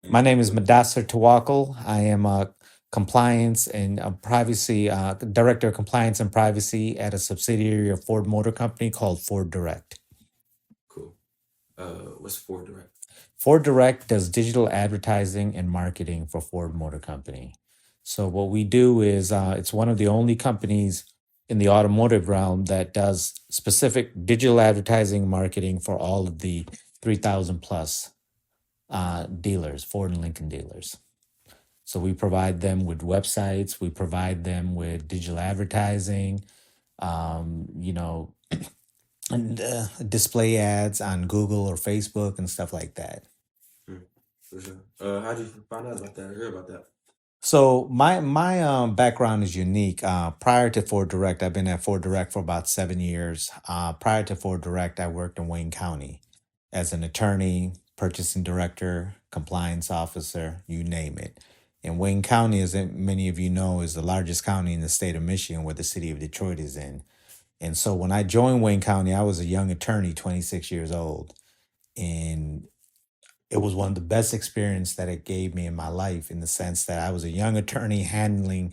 My name is Madasar Tawakal. I am a compliance and privacy director of compliance and privacy at a subsidiary of Ford Motor Company called Ford Direct. Cool. What's Ford Direct? Ford Direct does digital advertising and marketing for Ford Motor Company. So what we do is it's one of the only companies in the automotive realm that does specific digital advertising and marketing for all of the 3,000 plus dealers, Ford and Lincoln dealers. So we provide them with websites, we provide them with digital advertising, you know, and display ads on Google or Facebook and stuff like that. For sure. How did you find out about that? Hear about that? So my background is unique. Prior to Ford Direct, I've been at Ford Direct for about 7 years. Prior to Ford Direct, I worked in Wayne County as an attorney, purchasing director, compliance officer, you name it. And Wayne County, as many of you know, is the largest county in the state of Michigan, where the city of Detroit is in. And so when I joined Wayne County, I was a young attorney, 26 years old, and it was one of the best experience that it gave me in my life, in the sense that I was a young attorney handling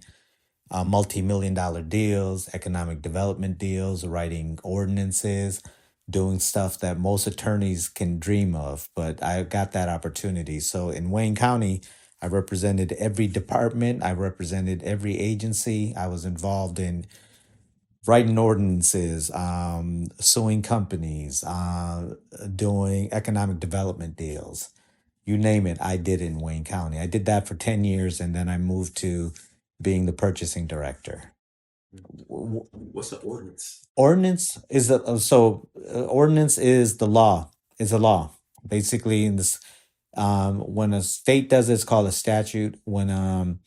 multi-million dollar deals, economic development deals, writing ordinances, doing stuff that most attorneys can dream of. But I got that opportunity. So in Wayne County, I represented every department, I represented every agency. I was involved in writing ordinances, suing companies, doing economic development deals. You name it, I did in Wayne County. I did that for 10 years, and then I moved to being the purchasing director. What's an ordinance? Ordinance is the law. Is a law. Basically, in this, when a state does it, it's called a statute. When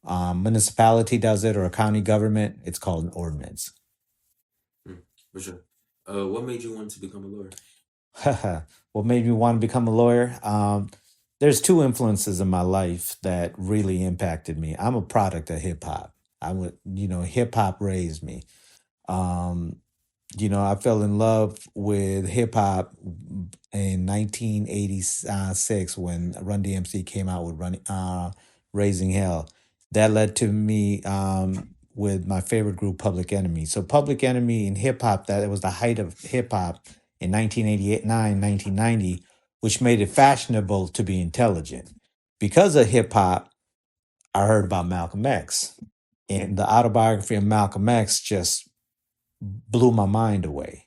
municipality does it or a county government, it's called an ordinance. For sure. What made you want to become a lawyer? What made me want to become a lawyer? There's two influences in my life that really impacted me. I'm a product of hip hop. Hip hop raised me. Um, I fell in love with hip hop in 1986 when Run DMC came out with Raising Hell. That led to me with my favorite group, Public Enemy. So Public Enemy in hip hop, that it was the height of hip hop in 1989, 1990, which made it fashionable to be intelligent. Because of hip hop, I heard about Malcolm X. And the autobiography of Malcolm X just blew my mind away.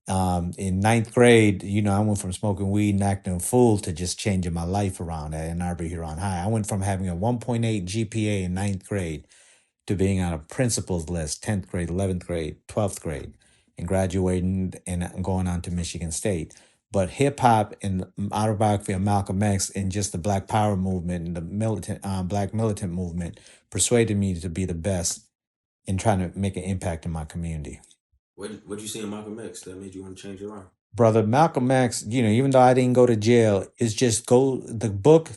In ninth grade, I went from smoking weed and acting a fool to just changing my life around at Ann Arbor Huron High. I went from having a 1.8 GPA in ninth grade to being on a principal's list, 10th grade, 11th grade, 12th grade, and graduating and going on to Michigan State. But hip hop and the autobiography of Malcolm X and just the Black Power movement and the Black militant movement persuaded me to be the best in trying to make an impact in my community. What you see in Malcolm X that made you want to change your life? Brother, Malcolm X, even though I didn't go to jail, it's just the book.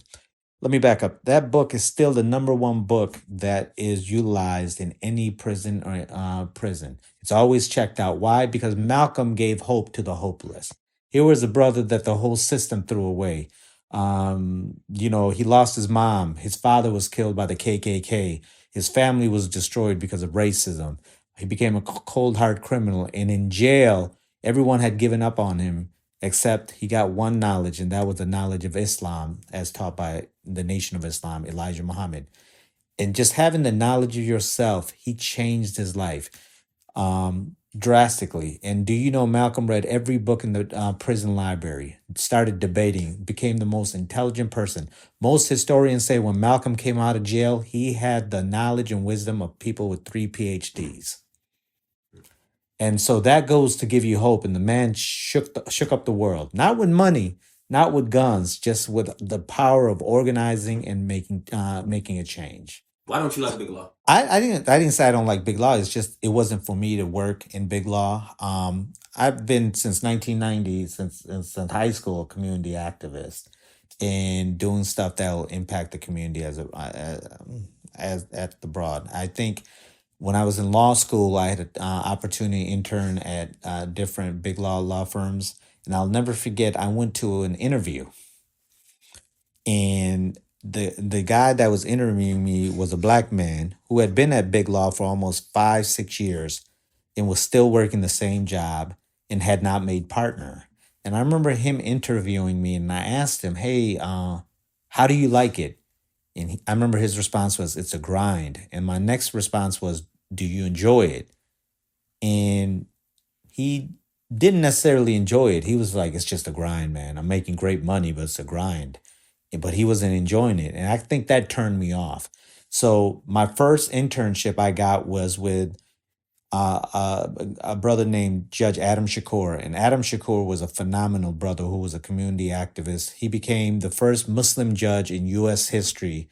Let me back up. That book is still the number one book that is utilized in any prison or prison. It's always checked out. Why? Because Malcolm gave hope to the hopeless. Here was a brother that the whole system threw away. He lost his mom. His father was killed by the KKK. His family was destroyed because of racism. He became a cold hard criminal. And in jail, everyone had given up on him except he got one knowledge, and that was the knowledge of Islam as taught by the Nation of Islam, Elijah Muhammad. And just having the knowledge of yourself, he changed his life drastically. And do you know Malcolm read every book in the prison library, started debating, became the most intelligent person. Most historians say when Malcolm came out of jail, he had the knowledge and wisdom of people with 3 PhDs. And so that goes to give you hope. And the man shook up the world, not with money, not with guns, just with the power of organizing and making a change. Why don't you like Big Law? I didn't say I don't like big law. It's just it wasn't for me to work in big law. I've been since 1990, since high school, a community activist and doing stuff that will impact the community as at the broad. I think when I was in law school, I had an opportunity to intern at different big law firms, and I'll never forget. I went to an interview, And the guy that was interviewing me was a black man who had been at Big Law for almost 5, 6 years and was still working the same job and had not made partner. And I remember him interviewing me, and I asked him, "Hey, how do you like it?" And I remember his response was, "It's a grind." And my next response was, "Do you enjoy it?" And he didn't necessarily enjoy it. He was like, "It's just a grind, man. I'm making great money, but it's a grind." But he wasn't enjoying it. And I think that turned me off. So my first internship I got was with a brother named Judge Adam Shakur. And Adam Shakur was a phenomenal brother who was a community activist. He became the first Muslim judge in U.S. history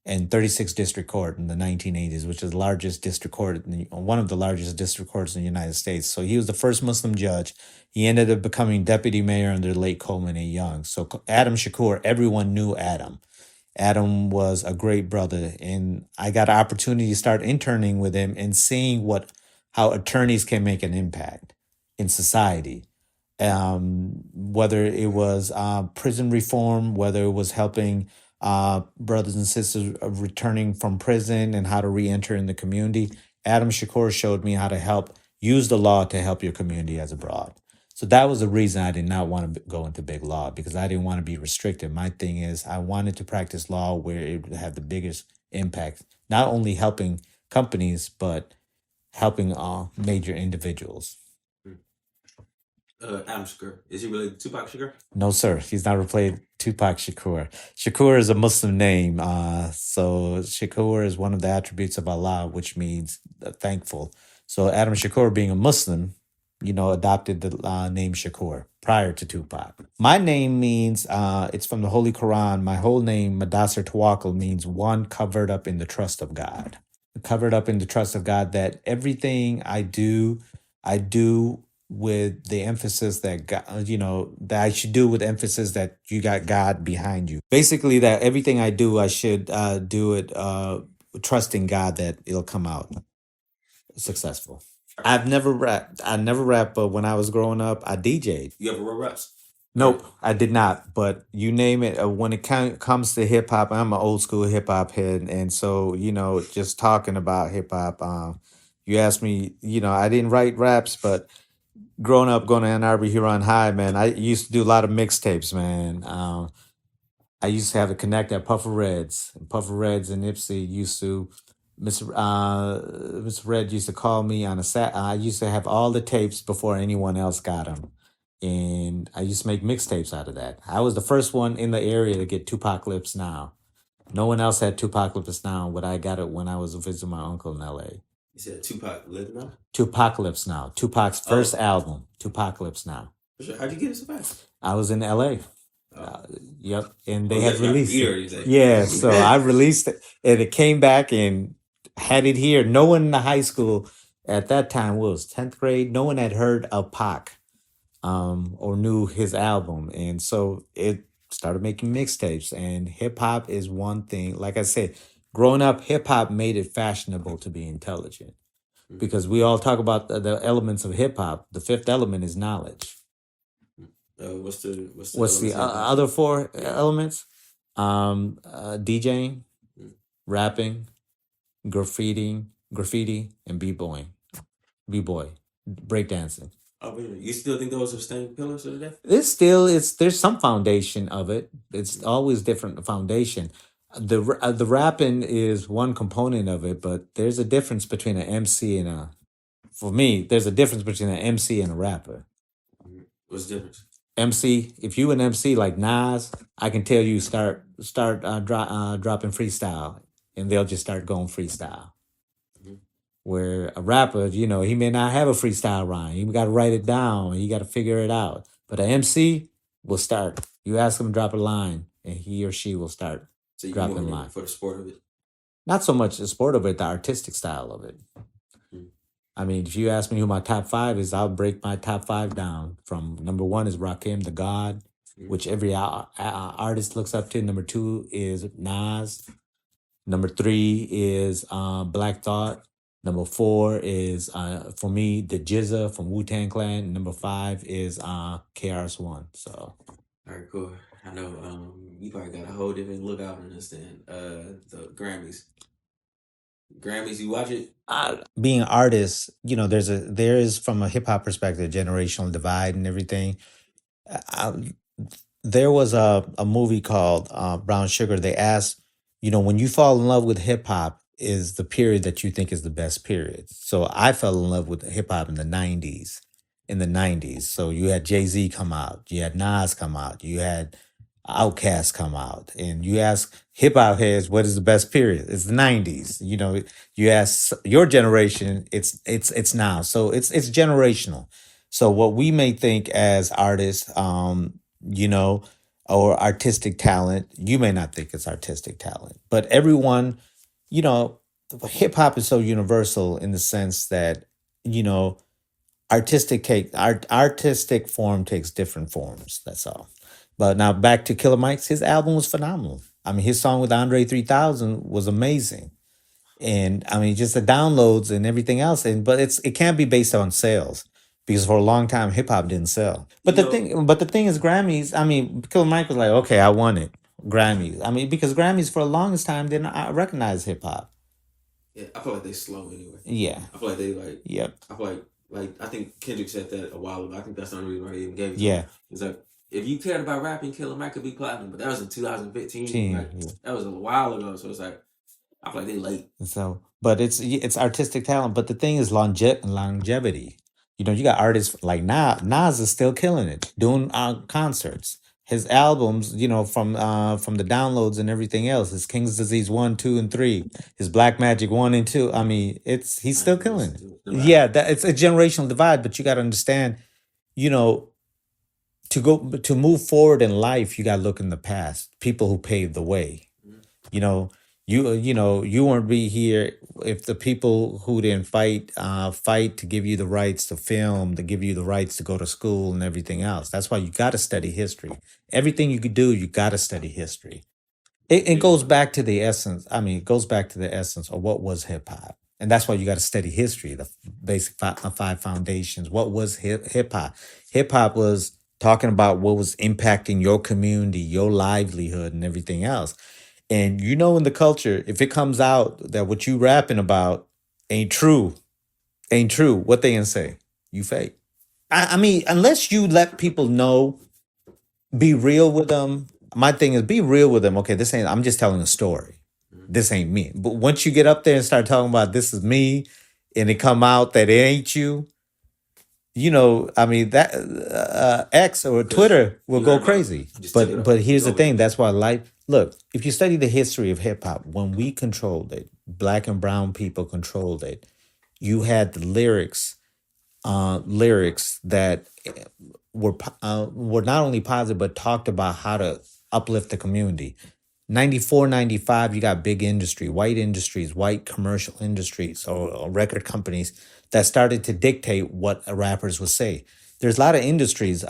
in 36th District Court in the 1980s, which is the largest district court, one of the largest district courts in the United States. So he was the first Muslim judge. He ended up becoming deputy mayor under the late Coleman A. Young. So Adam Shakur, everyone knew Adam. Adam was a great brother, and I got an opportunity to start interning with him and seeing how attorneys can make an impact in society. Whether it was prison reform, whether it was helping brothers and sisters returning from prison and how to re-enter in the community. Adam Shakur showed me how to help use the law to help your community as abroad. So that was the reason I did not want to go into big law, because I didn't want to be restricted. My thing is I wanted to practice law where it would have the biggest impact, not only helping companies, but helping major individuals. Adam Shakur. Is he related to Tupac Shakur? No, sir. He's not replaced Tupac Shakur. Shakur is a Muslim name. So Shakur is one of the attributes of Allah, which means thankful. So Adam Shakur, being a Muslim, adopted the name Shakur prior to Tupac. My name means, it's from the Holy Quran. My whole name, Madasar Tawakkul, means one covered up in the trust of God. Covered up in the trust of God, that everything I do with the emphasis that God, that I should do with emphasis that you got God behind you. Basically, that everything I do, I should do it trusting God that it'll come out successful. I've never rapped. I never rapped, but when I was growing up, I DJ'd. You ever wrote raps? Nope, I did not. But you name it. When it comes to hip hop, I'm an old school hip hop head, and so just talking about hip hop. You asked me. I didn't write raps, but growing up, going to Ann Arbor, Huron High, man, I used to do a lot of mixtapes, man. I used to have a connect at Puffer Reds. And Puffer Reds and Nipsey used to, Mr. Red used to call me on a sat. I used to have all the tapes before anyone else got them. And I used to make mixtapes out of that. I was the first one in the area to get Tupacalypse Now. No one else had Tupacalypse Now, but I got it when I was visiting my uncle in L.A. You said Tupac lived now? Tupacalypse Now. Tupac's first album, Tupacalypse Now. How'd you get it so fast? I was in LA. Yep. And they had yeah, released it. it. Yeah, so I released it, and it came back and had it here. No one in the high school at that time, was 10th grade, no one had heard of Pac or knew his album. And so it started making mixtapes. And hip hop is one thing. Like I said, growing up, hip hop made it fashionable to be intelligent. Because we all talk about the elements of hip hop. The fifth element is knowledge. What's the other four elements? DJing, rapping, graffiti, and b-boy, breakdancing. Oh, really? You still think those are staying pillars of the day? There's some foundation of it. It's always different foundation. The rapping is one component of it, but there's a difference between an MC and for me, there's a difference between an MC and a rapper. What's the difference? MC, if you an MC like Nas, I can tell you start dropping freestyle, and they'll just start going freestyle. Where a rapper, he may not have a freestyle rhyme. You got to write it down. You got to figure it out. But an MC will start. You ask him to drop a line, and he or she will start dropping a line. For the sport of it? Not so much the sport of it, the artistic style of it. I mean, if you ask me who my top 5 is, I'll break my top 5 down. From number 1 is Rakim, the God, which every artist looks up to. Number 2 is Nas. Number 3 is Black Thought. Number 4 is, for me, the Jizza from Wu-Tang Clan. Number 5 is KRS-One. So, all right, cool. I know. You probably got a whole different look out on this than the Grammys. Grammys, you watch it? Being artists, there is from a hip hop perspective, generational divide and everything. I, there was a movie called Brown Sugar. They asked, when you fall in love with hip hop, is the period that you think is the best period. So I fell in love with hip hop in the '90s. In the '90s, so you had Jay Z come out, you had Nas come out, you had Outkast come out, and you ask hip hop heads what is the best period? It's the '90s. You ask your generation, it's now. So it's generational. So what we may think as artists, you know, or artistic talent, you may not think it's artistic talent, but everyone, you know, hip hop is so universal in the sense that, you know, artistic form takes different forms. That's all. But now back to Killer Mike's, his album was phenomenal. I mean, his song with Andre 3000 was amazing. And I mean, just the downloads and everything else. And but it can't be based on sales because for a long time hip hop didn't sell. But the thing is Grammys. I mean, Killer Mike was like, okay, I won it. Grammys. I mean, because Grammys for the longest time didn't recognize hip hop. Yeah, I feel like they slow anyway. Yeah. I feel like they like. Yep. I feel like I think Kendrick said that a while ago. I think that's the only reason why they even gave it to Yeah. him. It's like if you cared about rapping, Killer Mike could be platinum, but that was in 2015. Like that was a while ago. So it's like I feel like they late. So, but it's artistic talent. But the thing is longevity. You got artists like Nas is still killing it, doing concerts. His albums, from the downloads and everything else, his King's Disease 1, 2, and 3, his Black Magic 1 and 2. I mean, he's still killing it. Yeah, it's a generational divide, but you got to understand, you know, to move forward in life, you got to look in the past. People who paved the way. You know, you won't be here if the people who didn't fight to give you the rights to film, to give you the rights to go to school and everything else. That's why you got to study history. Everything you could do, you got to study history. It goes back to the essence. I mean, it goes back to the essence of what was hip hop, and that's why you got to study history. The basic five foundations. What was hip hop? Hip hop was talking about what was impacting your community, your livelihood, and everything else. And in the culture, if it comes out that what you rapping about ain't true, what they gonna say? You fake. I mean, unless you let people know, be real with them. My thing is be real with them. Okay, this ain't. I'm just telling a story. This ain't me. But once you get up there and start talking about this is me, and it come out that it ain't you, I mean that X or Twitter will go crazy. But here's the thing. That's why life. Look, if you study the history of hip hop, when we controlled it, black and brown people controlled it. You had the lyrics that were not only positive but talked about how to uplift the community. 94, 95, you got big industry, white industries, white commercial industries or record companies that started to dictate what rappers would say. There's a lot of industries.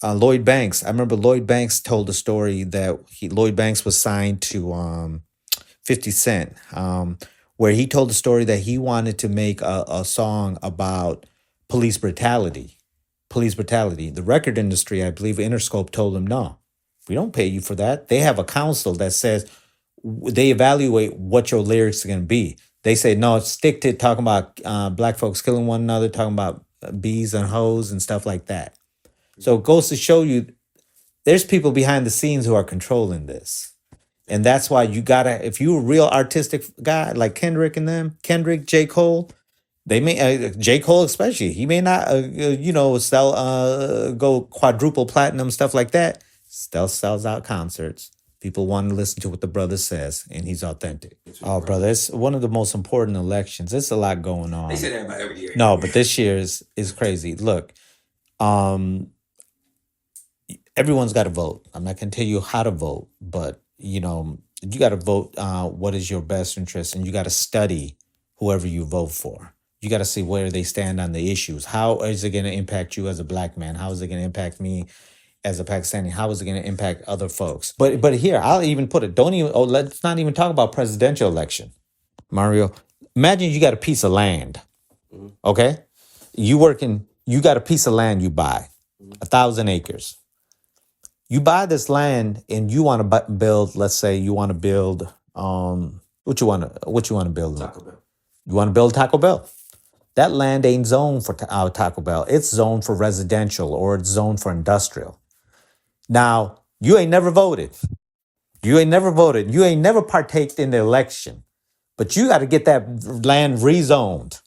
Lloyd Banks. I remember Lloyd Banks told a story that Lloyd Banks was signed to 50 Cent, where he told the story that he wanted to make a song about police brutality. Police brutality. The record industry, I believe Interscope told him, no, we don't pay you for that. They have a council that says they evaluate what your lyrics are going to be. They say, no, stick to talking about black folks killing one another, talking about bees and hoes and stuff like that. So it goes to show you there's people behind the scenes who are controlling this. And that's why you gotta, if you're a real artistic guy like Kendrick, J. Cole, they may, J. Cole especially, he may not, sell, go quadruple platinum, stuff like that. Still sells out concerts. People want to listen to what the brother says, and he's authentic. Oh, brother, it's one of the most important elections. There's a lot going on. They say that about every year. No, but this year is crazy. Look, everyone's got to vote. I'm not going to tell you how to vote, but you got to vote what is your best interest, and you got to study whoever you vote for. You got to see where they stand on the issues. How is it going to impact you as a black man? How is it going to impact me as a Pakistani? How is it going to impact other folks? But here, I'll even put it. Let's not even talk about presidential election. Mario, imagine you got a piece of land. Okay, you got a piece of land you buy, 1,000 acres. You buy this land and you want to build. Let's say you want to build. What you want to build? Taco Bell. You want to build Taco Bell. That land ain't zoned for Taco Bell. It's zoned for residential or it's zoned for industrial. Now, you ain't never voted. You ain't never voted. You ain't never partaked in the election. But you got to get that land rezoned.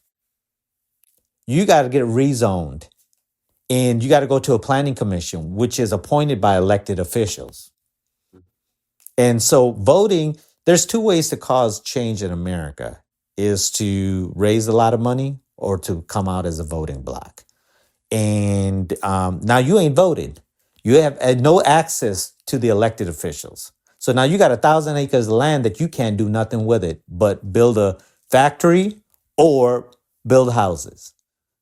You got to get it rezoned. And you got to go to a planning commission, which is appointed by elected officials. And so voting, there's two ways to cause change in America, is to raise a lot of money or to come out as a voting bloc. And now you ain't voted. You have no access to the elected officials. So now you got 1,000 acres of land that you can't do nothing with it but build a factory or build houses.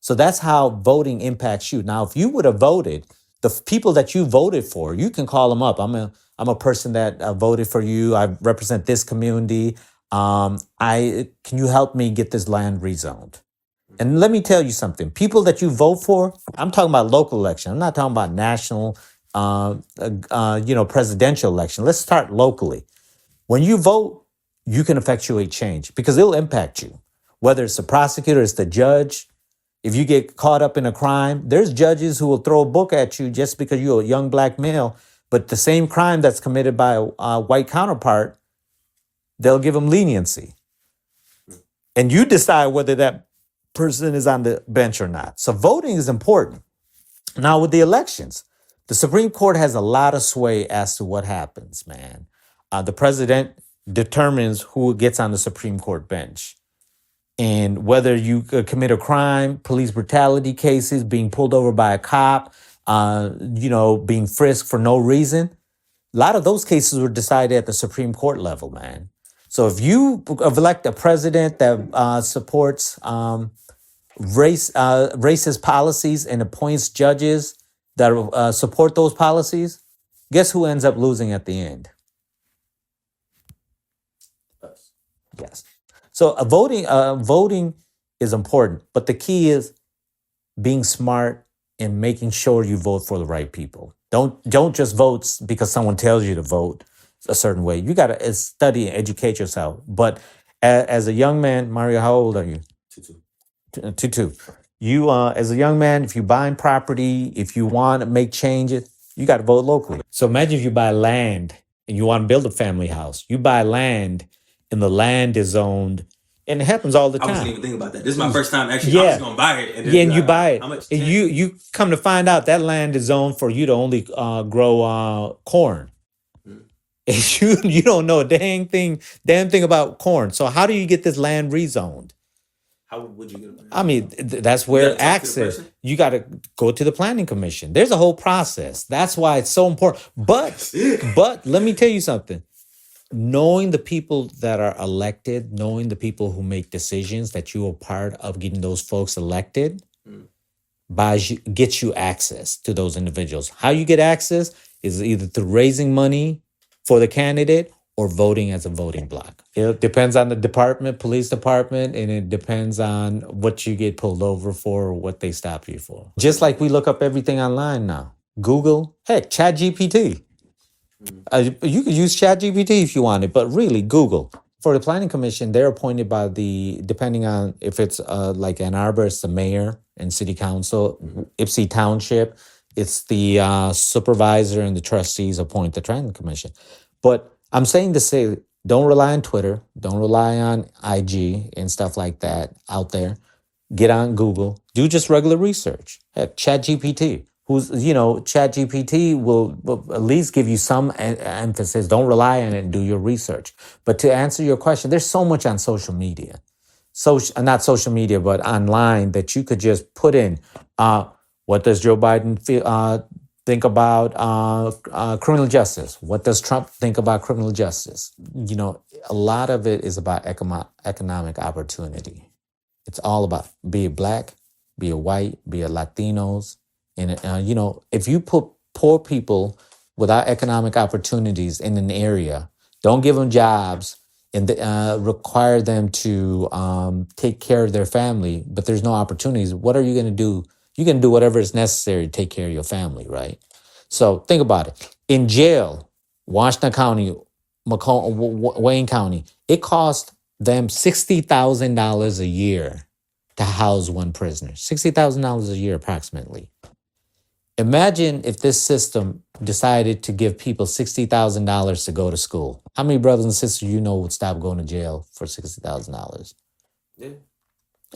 So that's how voting impacts you. Now, if you would have voted, the people that you voted for, you can call them up. I'm a person that voted for you. I represent this community. Can you help me get this land rezoned? And let me tell you something. People that you vote for, I'm talking about local election. I'm not talking about national, presidential election. Let's start locally. When you vote, you can effectuate change because it'll impact you. Whether it's the prosecutor, it's the judge. If you get caught up in a crime, there's judges who will throw a book at you just because you're a young black male. But the same crime that's committed by a white counterpart, they'll give them leniency. And you decide whether that person is on the bench or not. So voting is important. Now with the elections, the Supreme Court has a lot of sway as to what happens, man. The president determines who gets on the Supreme Court bench. And whether you commit a crime, police brutality cases, being pulled over by a cop, being frisked for no reason, a lot of those cases were decided at the Supreme Court level, man. So if you elect a president that supports racist policies and appoints judges that support those policies, guess who ends up losing at the end? Yes. So voting is important, but the key is being smart and making sure you vote for the right people. Don't just vote because someone tells you to vote a certain way. You got to study and educate yourself. But as a young man, Mario, how old are you? 22. You, as a young man, if you're buying property, if you want to make changes, you got to vote locally. So imagine if you buy land and you want to build a family house. You buy land and the land is owned, and it happens all the time. I wasn't even thinking about that. This is my first time actually. I was going to buy it. And you buy it. How much? And you come to find out that land is zoned for you to only grow corn. And you don't know a damn thing about corn. So how do you get this land rezoned? How would you get it? I mean, that's where access. You got to go to the planning commission. There's a whole process. That's why it's so important. But let me tell you something. Knowing the people that are elected, knowing the people who make decisions, that you are part of getting those folks elected, gets you access to those individuals. How you get access is either through raising money for the candidate or voting as a voting bloc. It depends on the department, police department, and it depends on what you get pulled over for or what they stop you for. Just like we look up everything online now. Google, heck, ChatGPT. You could use ChatGPT if you wanted, but really Google. For the planning commission, they're appointed by depending on if it's like Ann Arbor, it's the mayor and city council. Ypsi Township, it's the supervisor and the trustees appoint the planning commission. But I'm saying to say, don't rely on Twitter, don't rely on IG and stuff like that out there. Get on Google, do just regular research. Heck, ChatGPT. ChatGPT will at least give you some emphasis. Don't rely on it and do your research. But to answer your question, there's so much on social media. Not social media, but online that you could just put in, what does Joe Biden think about criminal justice? What does Trump think about criminal justice? A lot of it is about economic opportunity. It's all about, be it black, be it white, be it Latinos. And, if you put poor people without economic opportunities in an area, don't give them jobs and require them to take care of their family, but there's no opportunities, what are you going to do? You're going to do whatever is necessary to take care of your family, right? So think about it. In jail, Washington County, Wayne County, it cost them $60,000 a year to house one prisoner. $60,000 a year, approximately. Imagine if this system decided to give people $60,000 to go to school. How many brothers and sisters you know would stop going to jail for $60,000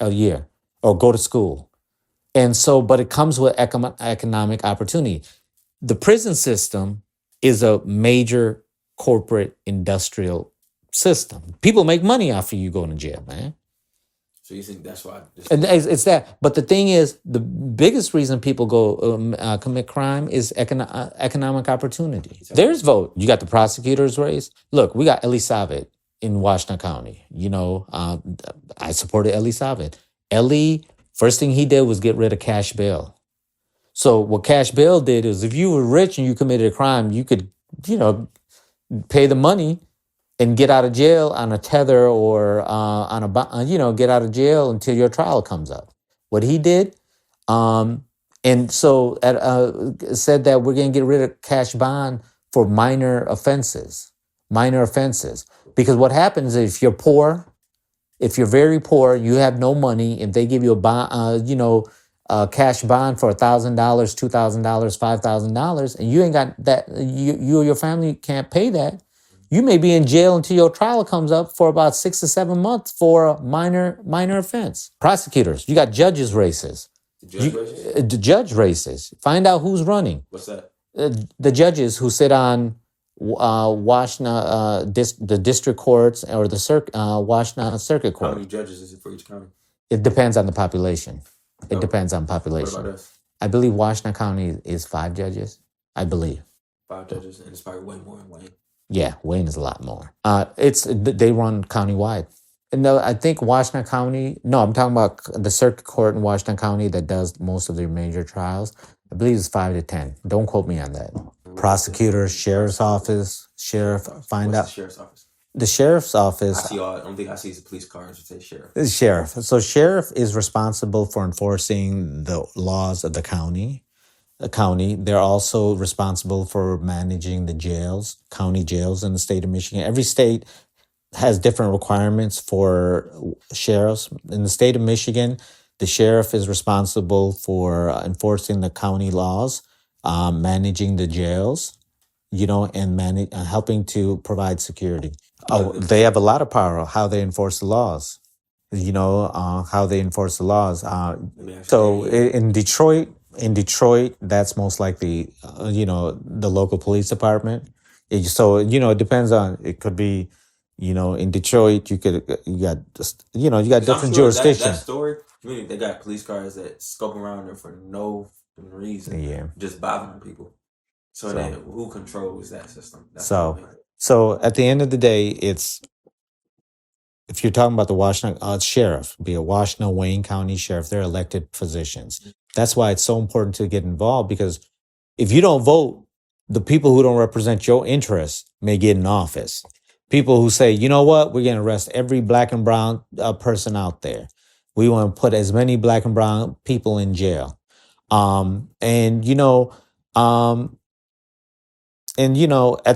a year or go to school? And so, but it comes with economic opportunity. The prison system is a major corporate industrial system. People make money off of you going to jail, man. So you think that's why? And it's that. But the thing is, the biggest reason people go commit crime is economic opportunity. There's vote. You got the prosecutor's race. Look, we got Eli Savit in Washington County. You know, I supported Eli Savit. Eli, first thing he did was get rid of cash bail. So what cash bail did is if you were rich and you committed a crime, you could, you know, pay the money and get out of jail on a tether or on a, you know, get out of jail until your trial comes up. What he did, and so said that we're going to get rid of cash bond for minor offenses, because what happens is if you're poor, if you're very poor, you have no money, if they give you a bond, cash bond for $1,000, $2,000, $5,000, and you ain't got that, you or your family can't pay that, you may be in jail until your trial comes up for about 6 to 7 months for a minor offense. Prosecutors, you got judges races. The judge races. Find out who's running. What's that? The judges who sit on Washington, the district courts or the Washington Circuit Court. How many judges is it for each county? It depends on the population. It depends on What population. about us? I believe Washington County is 5 judges. I believe. 5 judges, and it's probably way more in Wayne. Yeah, Wayne is a lot more. They run countywide. No, I think Washington County. No, I'm talking about the circuit court in Washington County that does most of their major trials. I believe it's 5 to 10. Don't quote me on that. Prosecutors, sheriff's office, sheriff. Find out. The sheriff's office. The sheriff's office. I don't think I see the police cars that say sheriff. The sheriff. So sheriff is responsible for enforcing the laws of the county. They're also responsible for managing the jails, county jails in the state of Michigan. Every state has different requirements for sheriffs. In the state of Michigan, the sheriff is responsible for enforcing the county laws, managing the jails, and helping to provide security. They have a lot of power how they enforce the laws. How they enforce the laws. So in Detroit, that's most likely, the local police department. It depends on, it could be, in Detroit, you got different jurisdictions. That story, they got police cars that scope around there for no reason. Yeah. Just bothering people. So then who controls that system? So at the end of the day, if you're talking about the Washington sheriff, be a Washington, Wayne County sheriff, they're elected positions. That's why it's so important to get involved, because if you don't vote, the people who don't represent your interests may get in office. People who say, you know what, we're going to arrest every black and brown person out there. We want to put as many black and brown people in jail. At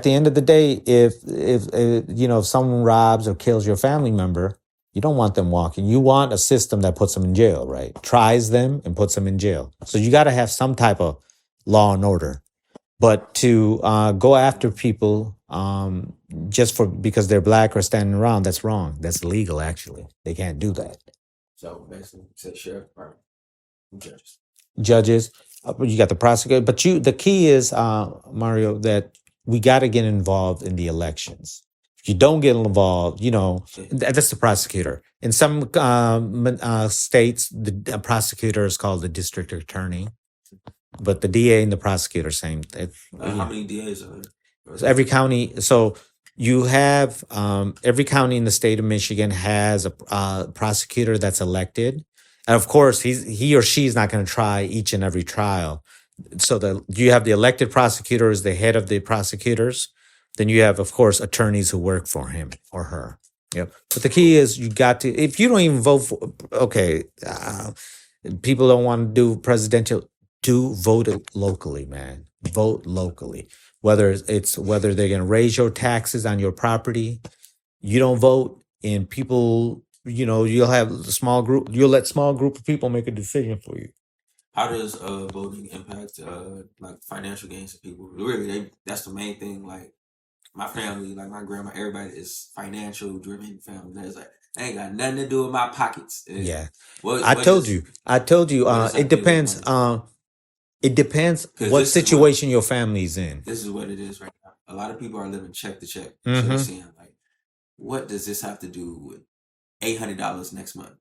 the end of the day, if someone robs or kills your family member, you don't want them walking. You want a system that puts them in jail, right? Tries them and puts them in jail. So you got to have some type of law and order. But to go after people just because they're black or standing around, that's wrong. That's illegal, actually. They can't do that. So basically, say sheriff department, judges. You got the prosecutor, but the key is, Mario, that we got to get involved in the elections. If you don't get involved, that's the prosecutor. In some states, the prosecutor is called the district attorney, but the DA and the prosecutor, same. How many DAs are there? So every county. So you have every county in the state of Michigan has a prosecutor that's elected. And of course, he or she is not going to try each and every trial. So you have the elected prosecutor as the head of the prosecutors. Then you have, of course, attorneys who work for him or her. Yep. But the key is you got to, if you don't even vote for, people don't want to do presidential. Do vote locally, man. Vote locally. Whether they're going to raise your taxes on your property, you don't vote, and people, you'll have a small group. You'll let small group of people make a decision for you. How does voting impact like financial gains of people? Really, that's the main thing. Like my family, like my grandma, everybody is financial driven family. There's like they ain't got nothing to do with my pockets. Yeah, What I what told does you. I told you. what does that It have to do with depends. money? It depends Because what situation your family's in. this is what it is right now. A lot of people are living check to check, so they're Mm-hmm. saying like, what does this have to do with $800 next month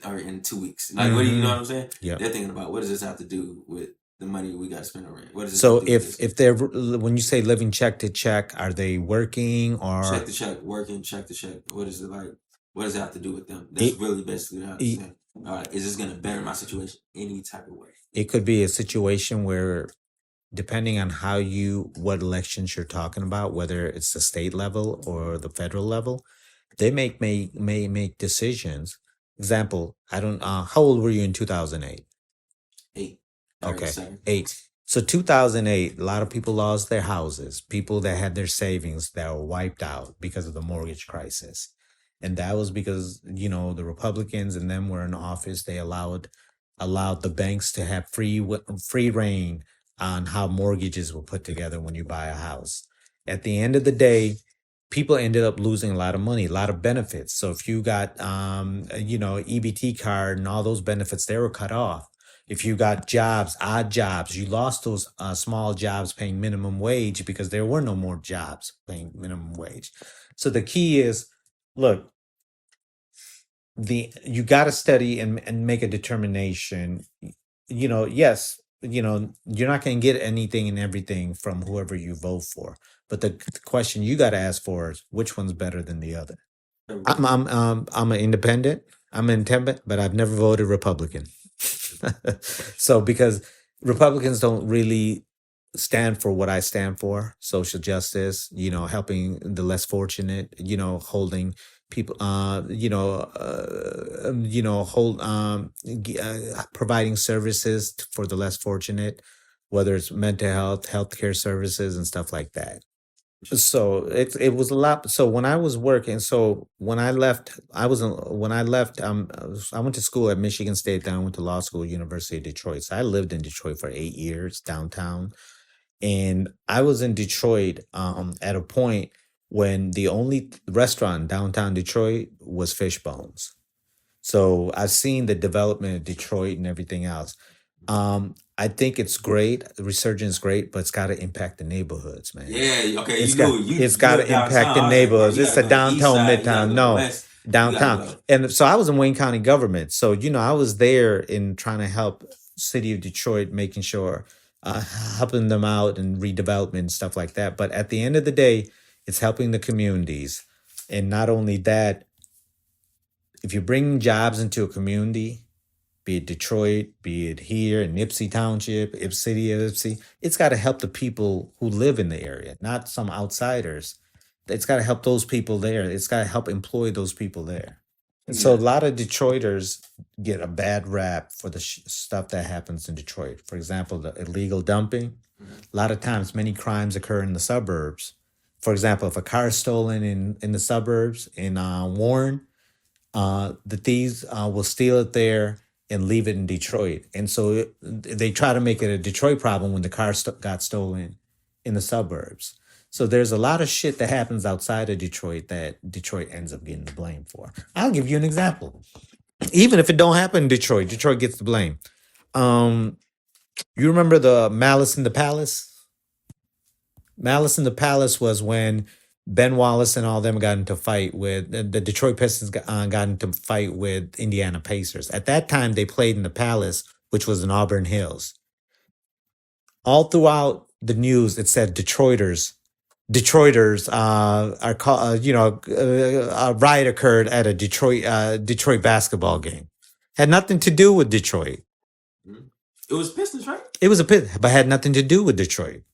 or in 2 weeks? Like, what do you know Mm-hmm. what I'm saying? Yeah. They're thinking about what does this have to do with the money we got to spend on rent? What does this have So to do with this? if they're, when you say living check to check, are they working or check to check, working check to check? What is it like? What does it have to do with them? That's really basically what I'm saying. All right, is this going to better my situation any type of way? It could be a situation where, depending on what elections you're talking about, whether it's the state level or the federal level, they may make decisions. Example, I don't. How old were you in 2008? 8. Okay, 7. 8. So 2008, a lot of people lost their houses. People that had their savings that were wiped out because of the mortgage crisis, and that was because the Republicans and them were in office. They allowed the banks to have free reign on how mortgages were put together when you buy a house. At the end of the day, people ended up losing a lot of money, a lot of benefits. So if you got EBT card and all those benefits, they were cut off. If you got jobs, odd jobs, you lost those small jobs paying minimum wage because there were no more jobs paying minimum wage. So the key is, look, you got to study and make a determination. Yes, you're not going to get anything and everything from whoever you vote for, but the question you got to ask for is which one's better than the other. I'm an independent. I'm an independent, but I've never voted Republican. So because Republicans don't really stand for what I stand for, social justice, helping the less fortunate, holding people, hold, providing services for the less fortunate, whether it's mental health, healthcare services, and stuff like that. So it was a lot. So when I was working, so when I left, when I left, I went to school at Michigan State. Then I went to law school, University of Detroit. So I lived in Detroit for 8 years downtown, and I was in Detroit at a point when the only restaurant in downtown Detroit was Fishbones. So I've seen the development of Detroit and everything else. I think it's great. The resurgence is great, but it's got to impact the neighborhoods, man. Yeah, okay. It's got to impact the neighborhoods. It's a downtown, midtown, no downtown. And so I was in Wayne County government. So I was there in trying to help city of Detroit, making sure helping them out and redevelopment and stuff like that. But at the end of the day, it's helping the communities, and not only that. If you bring jobs into a community, be it Detroit, be it here in Ipsy Township, City of Ipsy, it's got to help the people who live in the area, not some outsiders. It's got to help those people there. It's got to help employ those people there. And so a lot of Detroiters get a bad rap for the stuff that happens in Detroit. For example, the illegal dumping. A lot of times, many crimes occur in the suburbs. For example, if a car is stolen in the suburbs in Warren, the thieves will steal it there and leave it in Detroit. And so they try to make it a Detroit problem when the car got stolen in the suburbs. So there's a lot of shit that happens outside of Detroit that Detroit ends up getting the blame for. I'll give you an example. Even if it don't happen in Detroit, Detroit gets the blame. You remember the Malice in the Palace? Malice in the Palace was when Ben Wallace and all them got into fight with the Detroit Pistons got into fight with Indiana Pacers. At that time, they played in the Palace, which was in Auburn Hills. All throughout the news, it said Detroiters are called. A riot occurred at a Detroit basketball game. Had nothing to do with Detroit. It was Pistons, right? It was a pit, but had nothing to do with Detroit.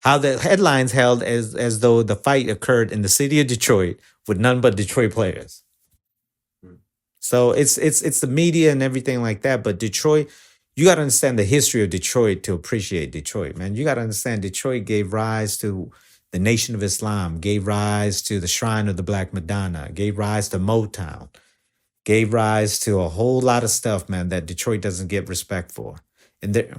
How the headlines held as though the fight occurred in the city of Detroit with none but Detroit players. So it's the media and everything like that. But Detroit, You got to understand the history of Detroit to appreciate Detroit, man. You got to understand Detroit gave rise to the Nation of Islam, gave rise to the Shrine of the Black Madonna, gave rise to Motown, gave rise to a whole lot of stuff, man, that Detroit doesn't get respect for. And there,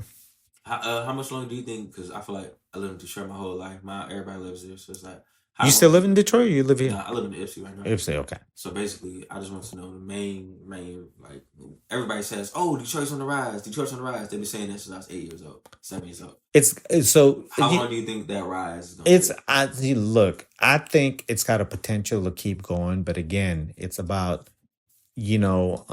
How much longer do you think? Because I feel like I lived in Detroit my whole life. My everybody lives there, so it's like you how still long? live in Detroit or you live here? Nah, I live in the Ipsy right now. Ipsy, okay. So basically, I just want to know the main like everybody says, "Oh, Detroit's on the rise. Detroit's on the rise." They've been saying that since I was 8 years old, 7 years old. It's so How long do you think that rise is going to it's take? look, I think it's got a potential to keep going, but again, it's about you know,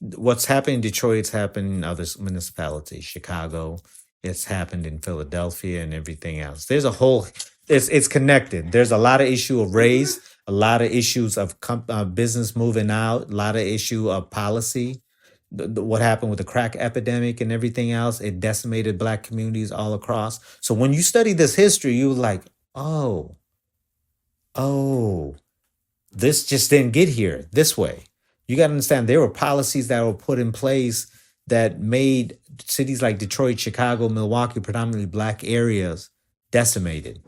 what's happened in Detroit's happened in other municipalities, Chicago. It's happened in Philadelphia and everything else. There's a whole. It's connected. There's a lot of issue of race, a lot of issues of business moving out, a lot of issue of policy. What happened with the crack epidemic and everything else? It decimated black communities all across. So when you study this history, you like, oh, oh, this just didn't get here this way. You got to understand there were policies that were put in place that made cities like Detroit, Chicago, Milwaukee, predominantly black areas, decimated.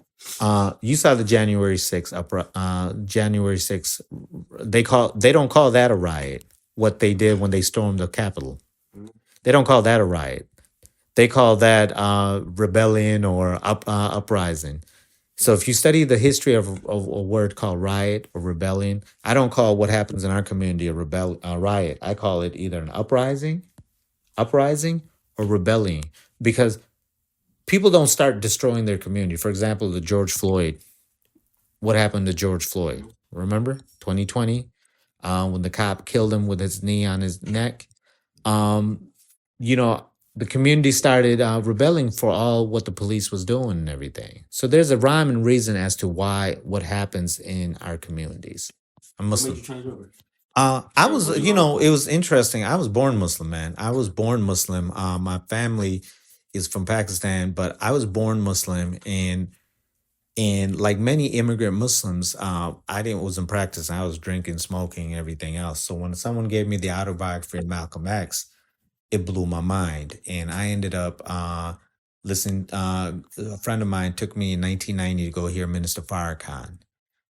You saw the January 6th January 6th. They don't call that a riot. What they did when they stormed the Capitol, Mhm. they don't call that a riot. They call that rebellion or uprising. So if you study the history of a word called riot or rebellion, I don't call what happens in our community a riot. I call it either an uprising or rebellion, because people don't start destroying their community. For example, the George Floyd. What happened to George Floyd? Remember 2020, when the cop killed him with his knee on his neck. Um, you know, the community started rebelling for all what the police was doing and everything. So there's a rhyme and reason as to why what happens in our communities. I'm What made Muslim. you change over? I Where was, you going it from? was interesting. I was born Muslim, man. I was born Muslim. My family is from Pakistan, but I was born Muslim, and like many immigrant Muslims, I didn't wasn't practicing. I was drinking, smoking, everything else. So when someone gave me the autobiography of Malcolm X, it blew my mind. And I ended up listening. A friend of mine took me in 1990 to go hear Minister Farrakhan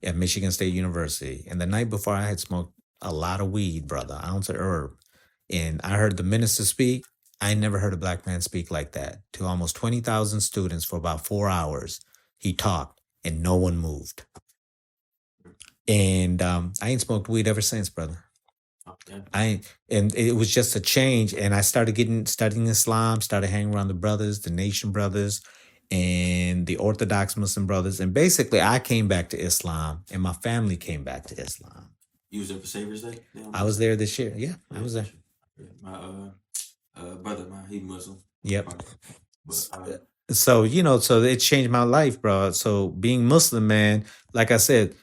at Michigan State University. And the night before, I had smoked a lot of weed, brother, ounce of herb. And I heard the minister speak. I never heard a black man speak like that to almost 20,000 students for about 4 hours. He talked and no one moved. And I ain't smoked weed ever since, brother. Okay. And it was just a change. And I started studying Islam, started hanging around the brothers, the Nation brothers, and the Orthodox Muslim brothers. And basically, I came back to Islam, and my family came back to Islam. You was there for Savior's Day? I was there this year. Yeah, I was there. Yeah, my brother, he Muslim. Yep. But So so it changed my life, bro. So being Muslim, man, like I said,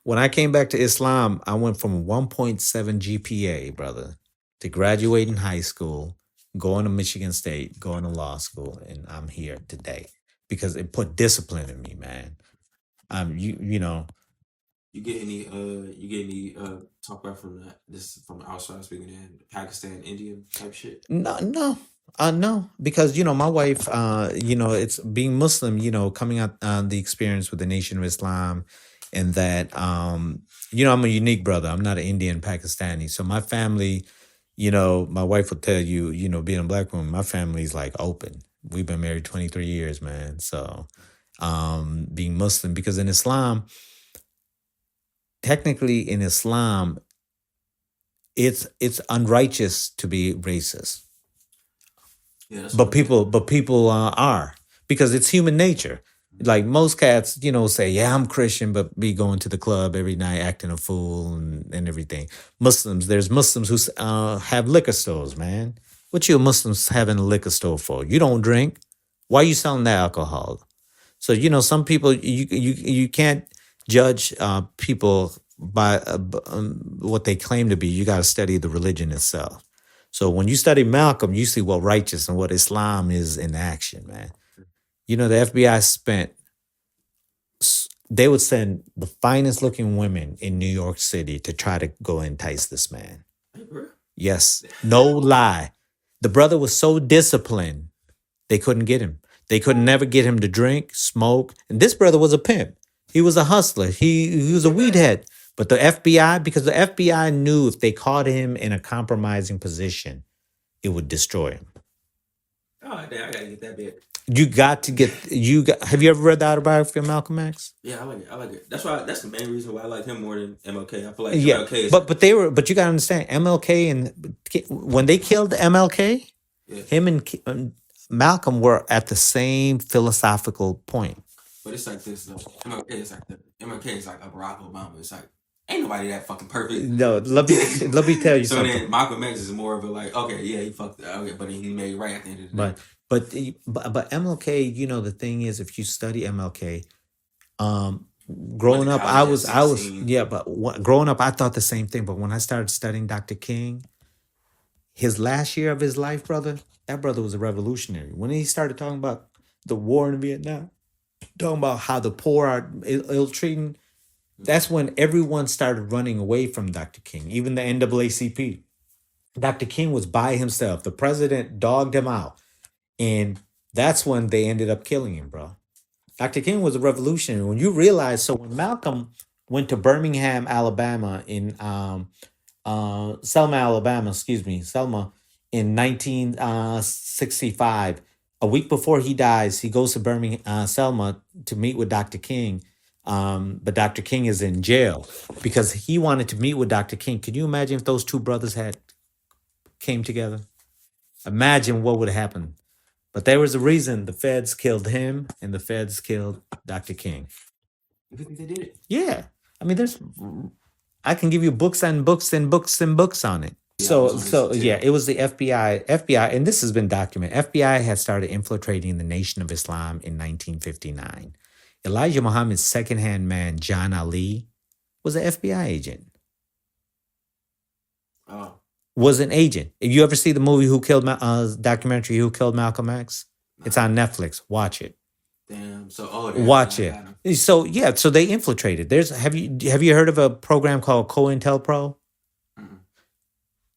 when I came back to Islam, I went from 1.7 GPA, brother, to graduating high school, going to Michigan State, going to law school, and I'm here today because it put discipline in me, man. You know, you get any talk about from from outside speaking in Pakistan, Indian type shit? no, no, because my wife, it's being Muslim, coming out on the experience with the Nation of Islam, and that, I'm a unique brother. I'm not an Indian Pakistani, so my family, my wife will tell you, being a black woman, my family's like open. We've been married 23 years, man. So, being Muslim, because in Islam, technically in Islam, it's unrighteous to be racist. Yeah, that's But what I'm people are, because it's human nature. Like most cats, say, "Yeah, I'm Christian," but be going to the club every night, acting a fool and everything. There's Muslims who have liquor stores, man. What you Muslims having a liquor store for? You don't drink. Why you selling that alcohol? So some people you can't judge people by what they claim to be. You got to study the religion itself. So when you study Malcolm, you see what righteous and what Islam is in action, man. The FBI they would send the finest looking women in New York City to try to go entice this man. Hey, bro. Yes, no lie. The brother was so disciplined, they couldn't get him. They could never get him to drink, smoke. And this brother was a pimp. He was a hustler. He was a weed head. But the FBI, because the FBI knew if they caught him in a compromising position, it would destroy him. Oh damn, I gotta get that bit. You got to get have you ever read the autobiography of Malcolm X? Yeah, I like it. I like it. That's the main reason why I like him more than MLK. I feel like Yeah. MLK is But you gotta understand, MLK and when they killed MLK, yeah. him and Malcolm were at the same philosophical point. But it's like this though. MLK is like a Barack Obama. It's like ain't nobody that fucking perfect. No, let me tell you So something. then Malcolm X is more of a like, okay, yeah, he fucked okay, but he made right at the end of the day. But MLK, the thing is, if you study MLK, growing up, I was yeah, but growing up, I thought the same thing. But when I started studying Dr. King, his last year of his life, that brother was a revolutionary. When he started talking about the war in Vietnam, talking about how the poor are ill-treating, that's when everyone started running away from Dr. King, even the NAACP. Dr. King was by himself. The president dogged him out. And that's when they ended up killing him, bro. Dr. King was a revolutionary. When you realize, so when Malcolm went to Birmingham, Alabama in Selma, Alabama, Selma in 1965, a week before he dies, he goes to Birmingham, Selma to meet with Dr. King. But Dr. King is in jail because he wanted to meet with Dr. King. Can you imagine if those two brothers had came together? Imagine what would have happened. But there was a reason the feds killed him and the feds killed Dr. King. You think they did it? Yeah. I mean, I can give you books and books and books and books on it. Yeah, it was the FBI, and this has been documented. FBI had started infiltrating the Nation of Islam in 1959. Elijah Muhammad's second-hand man, John Ali, was an FBI agent. Oh. Was an agent. If you ever see the movie documentary Who Killed Malcolm X? No. It's on Netflix. Watch it. Damn. Watch it. So yeah, so they infiltrated. Have you heard of a program called COINTELPRO? Mm-mm.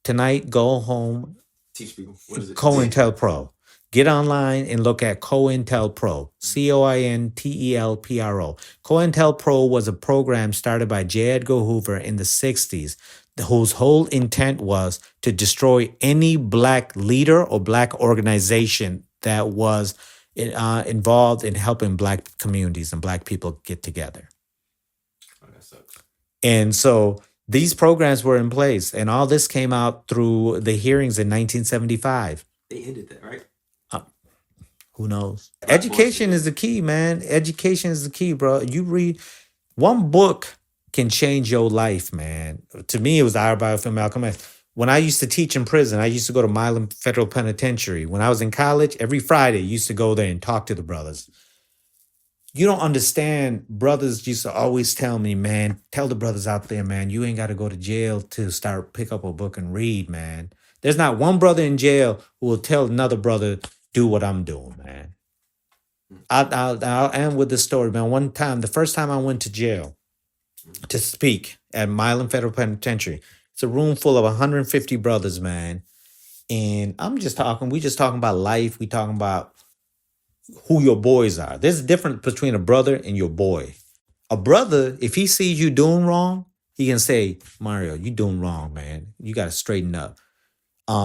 Tonight, go home. Teach people. What is it? COINTELPRO. Get online and look at COINTELPRO. COINTELPRO. COINTELPRO was a program started by J. Edgar Hoover in the 60s, whose whole intent was to destroy any black leader or black organization that was involved in helping black communities and black people get together. Oh, that sucks. And so these programs were in place, and all this came out through the hearings in 1975. They ended that, right? Who knows? Education is the key, man. Education is the key, bro. You read one book can change your life, man. To me, it was the autobiography of Malcolm X. When I used to teach in prison, I used to go to Milan Federal Penitentiary. When I was in college, every Friday, I used to go there and talk to the brothers. You don't understand. Brothers used to always tell me, man, tell the brothers out there, man, you ain't got to go to jail to pick up a book and read, man. There's not one brother in jail who will tell another brother, do what I'm doing, man. I'll end with this story, man. One time, the first time I went to jail to speak at Milan Federal Penitentiary, it's a room full of 150 brothers, man. And we just talking about life. We talking about who your boys are. There's a difference between a brother and your boy. A brother, if he sees you doing wrong, he can say, Mario, you doing wrong, man. You got to straighten up.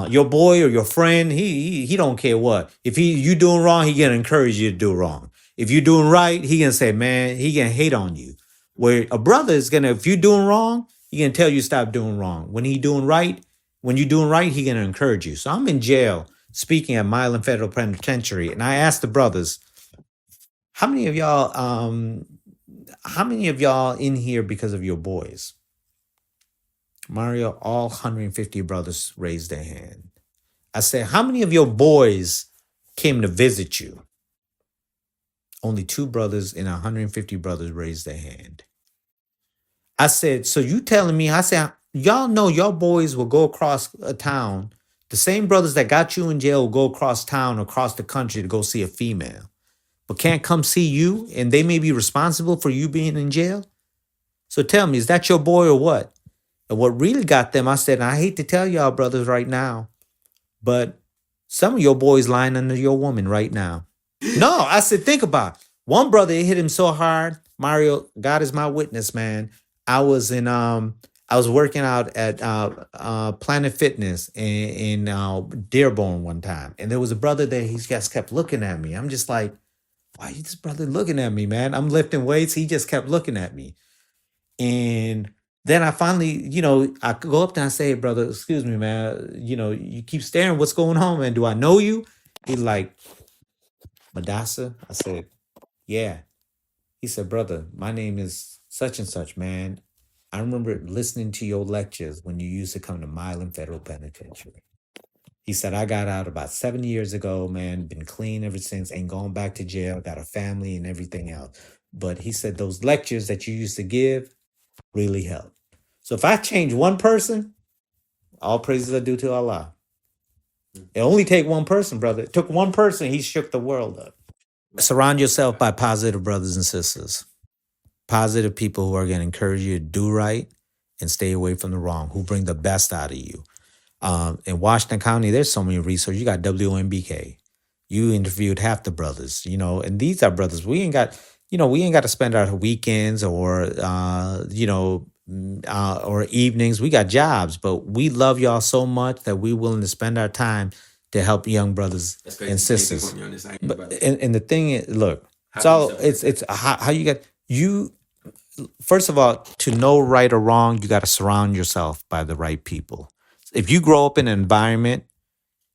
Your boy or your friend, he don't care what. If you doing wrong, he gonna encourage you to do wrong. If you're doing right, he gonna say, man, he gonna hate on you. Where a brother is gonna, if you're doing wrong, he gonna tell you stop doing wrong. When you're doing right, he gonna encourage you. So I'm in jail speaking at Milan Federal Penitentiary, and I asked the brothers, how many of y'all in here because of your boys? Mario, all 150 brothers raised their hand. I said, how many of your boys came to visit you? Only 2 brothers in 150 brothers raised their hand. I said, so you telling me, I said, y'all know your boys will go across a town. The same brothers that got you in jail will go across town, across the country to go see a female, but can't come see you, and they may be responsible for you being in jail? So tell me, is that your boy or what? And what really got them, I said, and I hate to tell y'all brothers right now, but Some of your boys lying under your woman right now. No, I said, think about it. One brother, it hit him so hard. Mario, God is my witness, man. I was working out at Planet Fitness in Dearborn one time, and there was a brother there. He just kept looking at me. I'm just like, why is this brother looking at me, man? I'm lifting weights. He just kept looking at me, and then I finally, I go up there and I say, "Hey, brother, excuse me, man. You keep staring. What's going on, man? Do I know you?" He like, Madasar. I said, yeah. He said, brother, my name is such and such, man. I remember listening to your lectures when you used to come to Milan Federal Penitentiary. He said, I got out about 7 years ago, man, been clean ever since, ain't going back to jail, got a family and everything else. But he said, those lectures that you used to give really helped. So if I change one person, all praises are due to Allah. It only take one person, brother. It took one person, he shook the world up. Surround yourself by positive brothers and sisters. Positive people who are going to encourage you to do right and stay away from the wrong, who bring the best out of you. In Washington County, there's so many resources. You got WMBK. You interviewed half the brothers, and these are brothers. We ain't got to spend our weekends or or evenings. We got jobs, but we love y'all so much that we're willing to spend our time to help young brothers and sisters. But and the thing is, look, it's how you get you. First of all, to know right or wrong, you got to surround yourself by the right people. If you grow up in an environment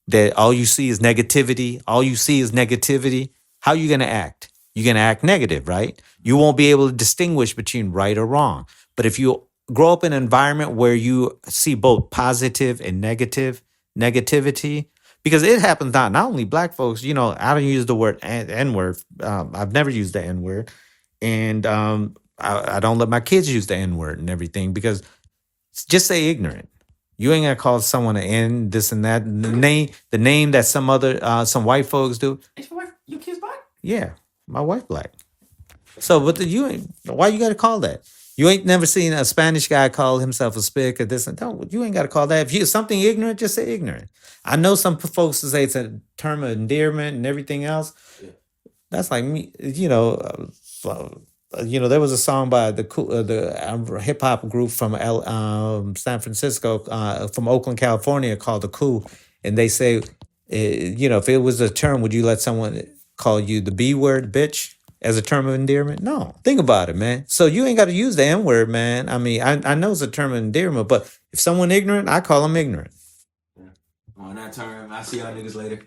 that all you see is negativity, how are you going to act? You're going to act negative, right? You won't be able to distinguish between right or wrong. But if you grow up in an environment where you see both positive and negativity, because it happens not only black folks, I don't use the word N-word. I've never used the N-word. And I don't let my kids use the N-word and everything because just say ignorant. You ain't gonna call someone an N, this and that. The name that some white folks do. Is your kids black? Yeah, my wife black. So, but why you gotta call that? You ain't never seen a Spanish guy call himself a spick or this and that. You ain't gotta call that. If you something ignorant, just say ignorant. I know some folks say it's a term of endearment and everything else. Yeah. That's like me, there was a song by the hip hop group from San Francisco, from Oakland, California, called The Coup, and they say, if it was a term, would you let someone call you the B word, bitch, as a term of endearment? No, think about it, man. So you ain't got to use the N word, man. I mean, I know it's a term of endearment, but if someone ignorant, I call them ignorant. On that term, I see y'all niggas later.